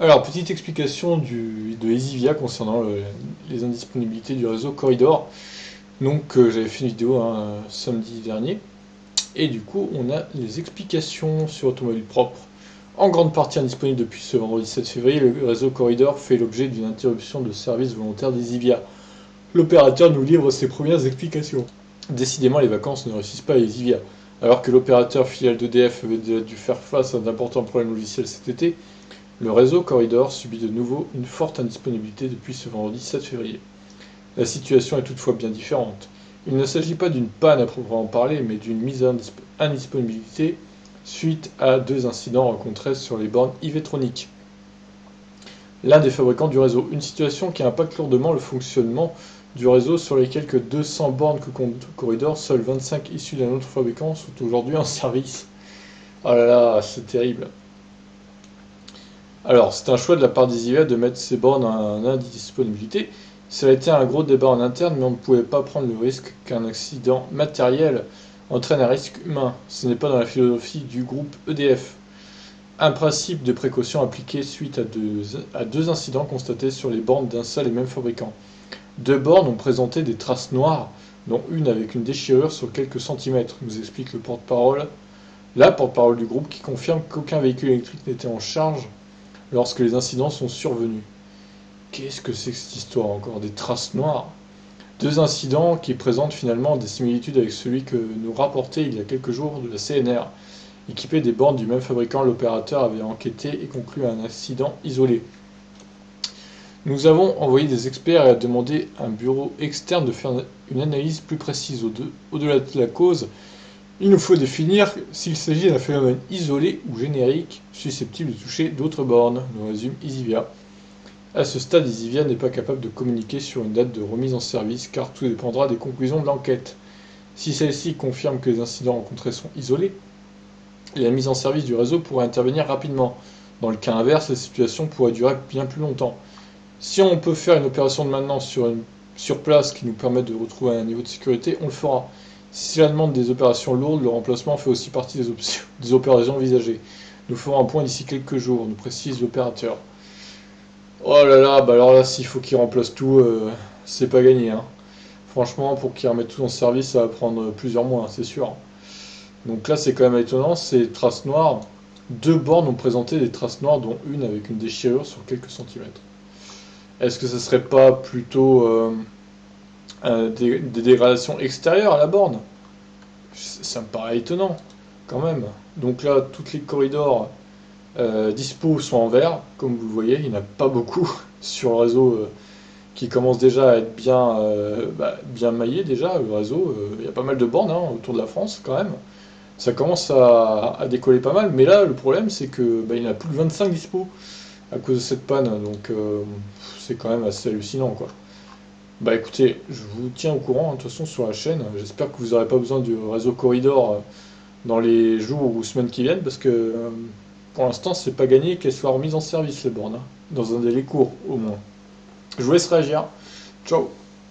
Alors, petite explication de Ezivia concernant les indisponibilités du réseau Corridor. Donc, j'avais fait une vidéo samedi dernier. Et du coup, on a les explications sur Automobile Propre. En grande partie indisponible depuis ce vendredi 7 février, le réseau Corridor fait l'objet d'une interruption de service volontaire d'Ezivia. L'opérateur nous livre ses premières explications. Décidément, les vacances ne réussissent pas à Ezivia. Alors que l'opérateur filiale d'EDF avait déjà dû faire face à d'importants problèmes logiciels cet été, le réseau Corridor subit de nouveau une forte indisponibilité depuis ce vendredi 7 février. La situation est toutefois bien différente. Il ne s'agit pas d'une panne à proprement parler, mais d'une mise en indisponibilité suite à deux incidents rencontrés sur les bornes Ivetronic, l'un des fabricants du réseau. Une situation qui impacte lourdement le fonctionnement du réseau. Sur les quelques 200 bornes que compte Corridor, seules 25 issues d'un autre fabricant sont aujourd'hui en service. Oh là là, c'est terrible. Alors, c'est un choix de la part d'Ezivia de mettre ces bornes en indisponibilité. Cela a été un gros débat en interne, mais on ne pouvait pas prendre le risque qu'un accident matériel entraîne un risque humain. Ce n'est pas dans la philosophie du groupe EDF. Un principe de précaution appliqué suite à deux incidents constatés sur les bornes d'un seul et même fabricant. Deux bornes ont présenté des traces noires, dont une avec une déchirure sur quelques centimètres, nous explique le porte-parole. La porte-parole du groupe qui confirme qu'aucun véhicule électrique n'était en charge lorsque les incidents sont survenus. Qu'est-ce que c'est que cette histoire encore? Des traces noires? Deux incidents qui présentent finalement des similitudes avec celui que nous rapportait il y a quelques jours de la CNR. Équipé des bornes du même fabricant, l'opérateur avait enquêté et conclu à un accident isolé. Nous avons envoyé des experts et a demandé à un bureau externe de faire une analyse plus précise. Au-delà de la cause, il nous faut définir s'il s'agit d'un phénomène isolé ou générique susceptible de toucher d'autres bornes, nous résume Ezivia. À ce stade, Ezivia n'est pas capable de communiquer sur une date de remise en service car tout dépendra des conclusions de l'enquête. Si celle-ci confirme que les incidents rencontrés sont isolés, la mise en service du réseau pourrait intervenir rapidement. Dans le cas inverse, la situation pourrait durer bien plus longtemps. Si on peut faire une opération de maintenance sur place qui nous permet de retrouver un niveau de sécurité, on le fera. Si cela demande des opérations lourdes, le remplacement fait aussi partie des opérations envisagées. Nous ferons un point d'ici quelques jours, nous précise l'opérateur. Oh là là, bah alors là, s'il faut qu'il remplace tout, c'est pas gagné, hein. Franchement, pour qu'il remette tout en service, ça va prendre plusieurs mois, hein, c'est sûr. Donc là, c'est quand même étonnant, ces traces noires. Deux bornes ont présenté des traces noires, dont une avec une déchirure sur quelques centimètres. Est-ce que ça serait pas plutôt des dégradations extérieures à la borne? Ça me paraît étonnant, quand même. Donc là, toutes les corridors dispo sont en vert, comme vous le voyez, il n'y en a pas beaucoup sur le réseau qui commence déjà à être bien maillé déjà, le réseau. Il y a pas mal de bornes hein, autour de la France quand même. Ça commence à décoller pas mal, mais là le problème c'est que il n'y en a plus que 25 dispo à cause de cette panne, donc c'est quand même assez hallucinant quoi. Bah écoutez, je vous tiens au courant, hein, de toute façon sur la chaîne, j'espère que vous n'aurez pas besoin du réseau Corridor dans les jours ou semaines qui viennent, parce que pour l'instant c'est pas gagné qu'elles soient remises en service les bornes, hein, dans un délai court au moins. Je vous laisse réagir. Ciao.